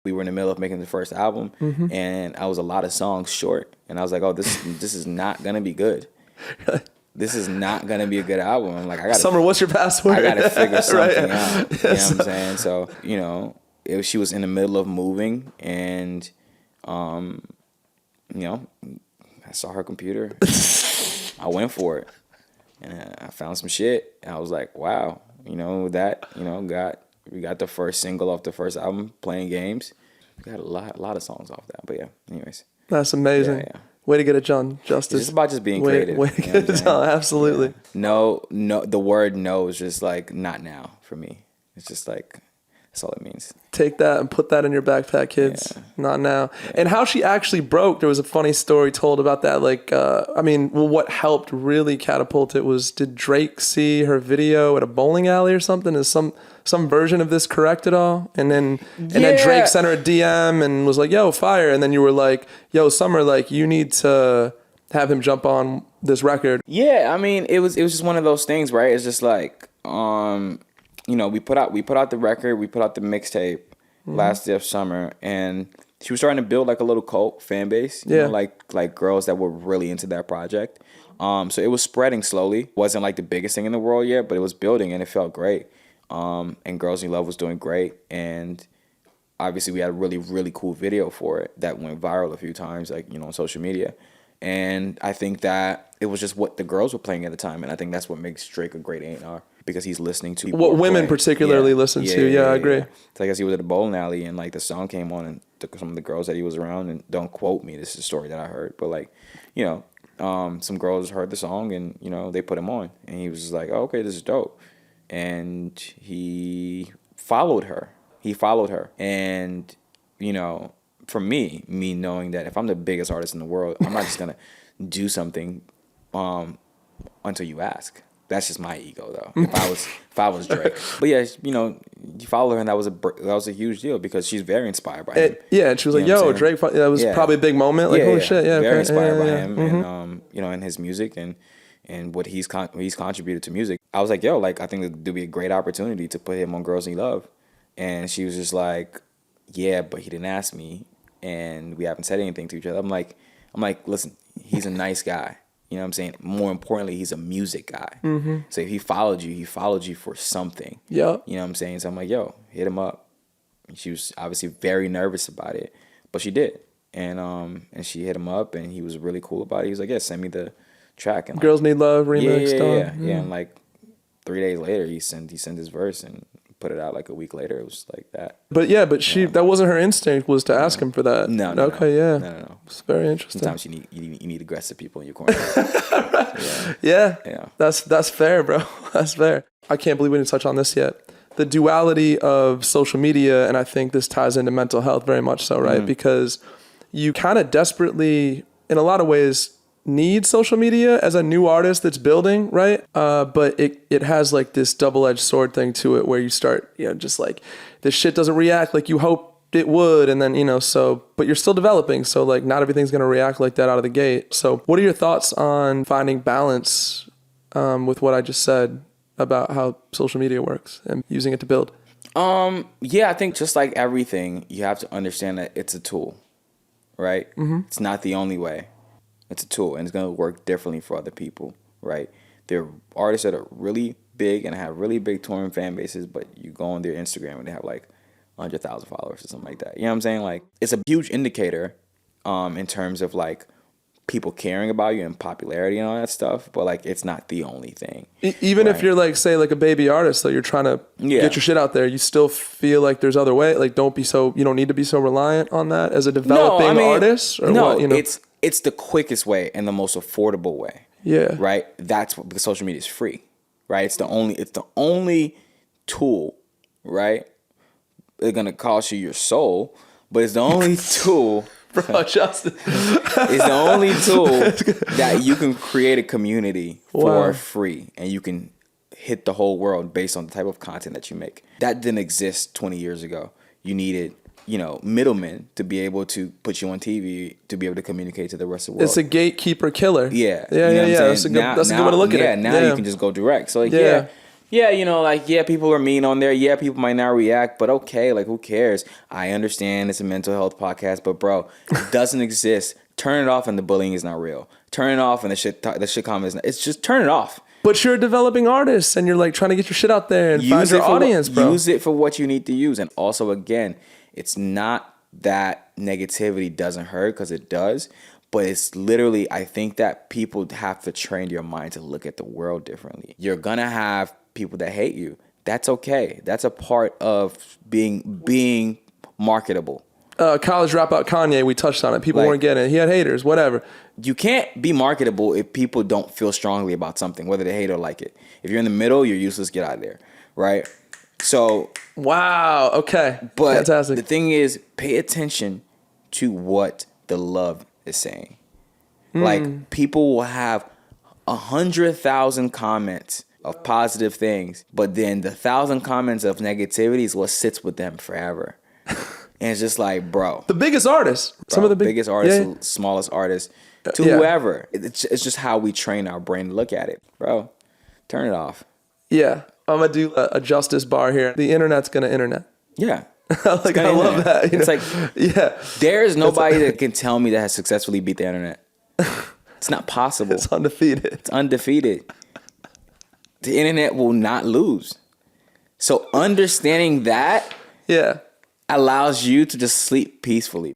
We were in the middle of making the first album, and I was a lot of songs short. And I was like, oh, this is not going to be good. This is not going to be a good album. I'm like, Summer, what's your password? I got to figure something out. Yes. You know what I'm saying? So, you know, she was in the middle of moving, and, you know, I saw her computer. I went for it. And I found some shit. And I was like, wow, you know, that, you know, we got the first single off the first album, Playing Games. We got a lot of songs off that. But yeah, anyways. That's amazing. Yeah. Way to get it done, Justice. It's just about just being creative. Way to get it done, absolutely. Yeah. No, the word no is just like, not now for me. It's just like, that's all it means. Take that and put that in your backpack, kids. Yeah. Not now. Yeah. And how she actually broke, there was a funny story told about that. Like, what helped really catapult it was, did Drake see her video at a bowling alley or something? Is some version of this correct at all? And then Drake sent her a DM and was like, yo, fire. And then you were like, yo, Summer, like, you need to have him jump on this record. Yeah, I mean, it was just one of those things, right? It's just like, you know, we put out the record, we put out the mixtape last year of summer, and she was starting to build like a little cult fan base, you know, like girls that were really into that project. So it was spreading slowly. Wasn't like the biggest thing in the world yet, but it was building and it felt great. And Girls You Love was doing great, and obviously we had a really, really cool video for it that went viral a few times, like, you know, on social media. And I think that it was just what the girls were playing at the time, and I think that's what makes Drake a great A&R, because he's listening to what women particularly listen to. Yeah, I agree. So I guess he was at a bowling alley, and like the song came on, and some of the girls that he was around, and don't quote me, this is a story that I heard, but like, you know, some girls heard the song, and you know, they put him on, and he was just like, oh, okay, this is dope. And he followed her. And, you know, for me knowing that if I'm the biggest artist in the world, I'm not just gonna do something until you ask. That's just my ego, though. If I was Drake, but yeah, you know, you follow her, and that was a huge deal because she's very inspired by him. Yeah, and she was like, "Yo, Drake." That was probably a big moment. Like, holy shit, yeah, very inspired by him, and you know, and his music and what he's contributed to music. I was like, yo, like, I think there'd be a great opportunity to put him on Girls You Love. And she was just like, yeah, but he didn't ask me, and we haven't said anything to each other. I'm like, listen, he's a nice guy. You know what I'm saying? More importantly, he's a music guy. So if he followed you for something. Yeah. You know what I'm saying? So I'm like, yo, hit him up. And she was obviously very nervous about it, but she did. And she hit him up, and he was really cool about it. He was like, yeah, send me the track. And like, Girls Need Love remix. Yeah. And like 3 days later, he sent his verse and put it out like a week later. It was like that. But that wasn't her instinct, was to ask him for that. No. No. It's very interesting. Sometimes you need aggressive people in your corner. Yeah. That's fair, bro. That's fair. I can't believe we didn't touch on this yet. The duality of social media, and I think this ties into mental health very much so, right? Because you kind of desperately, in a lot of ways, need social media as a new artist that's building, right? But it has like this double-edged sword thing to it where you start, you know, just like this shit doesn't react like you hoped it would, and then, you know, but you're still developing, so like not everything's gonna react like that out of the gate. So what are your thoughts on finding balance with what I just said about how social media works and using it to build? Yeah, I think just like everything, you have to understand that it's a tool, right? It's not the only way. It's a tool, and it's going to work differently for other people, right? There are artists that are really big and have really big touring fan bases, but you go on their Instagram and they have like 100,000 followers or something like that. You know what I'm saying? Like, it's a huge indicator in terms of like people caring about you and popularity and all that stuff, but like it's not the only thing. Even if you're like, say, like a baby artist, so you're trying to get your shit out there, you still feel like there's other way. Like, you don't need to be so reliant on that as a developing artist. Or no, what, you know? It's the quickest way and the most affordable way. Yeah. Right. That's what, because social media is free. Right. It's the only tool. Right. It's gonna cost you your soul, but it's the only tool. Bro, Justin. It's the only tool that you can create a community for free, and you can hit the whole world based on the type of content that you make. That didn't exist 20 years ago. You needed, you know, middlemen to be able to put you on TV to be able to communicate to the rest of the world. It's a gatekeeper killer. Yeah. Yeah. That's a good way to look at it. Now you can just go direct. So like, Yeah, like, yeah, people are mean on there. Yeah, people might not react, but okay, like, who cares? I understand it's a mental health podcast, but bro, it doesn't exist. Turn it off and the bullying is not real. Turn it off and the shit comment is not. It's just turn it off. But you're a developing artist and you're like trying to get your shit out there and find your audience, bro. Use it for what you need to use. And also, again, it's not that negativity doesn't hurt, because it does. But it's literally, I think that people have to train your mind to look at the world differently. You're going to have people that hate you. That's okay. That's a part of being marketable. College dropout Kanye, we touched on it. People weren't getting it. He had haters, whatever. You can't be marketable if people don't feel strongly about something, whether they hate or like it. If you're in the middle, you're useless. Get out of there, right? So, wow, okay. But fantastic. The thing is, pay attention to what the love is saying. Like, people will have 100,000 comments of positive things, but then the 1,000 comments of negativity is what sits with them forever. And it's just like, bro. The biggest artists. Bro, some of the biggest artists, smallest artists, to whoever. It's just how we train our brain to look at it. Bro, turn it off. Yeah. I'm going to do a justice bar here. The internet's going to internet. Yeah. Like, I love that. It's like, yeah. There is nobody that can tell me that has successfully beat the internet. It's not possible. It's undefeated. It's undefeated. The internet will not lose. So understanding that allows you to just sleep peacefully.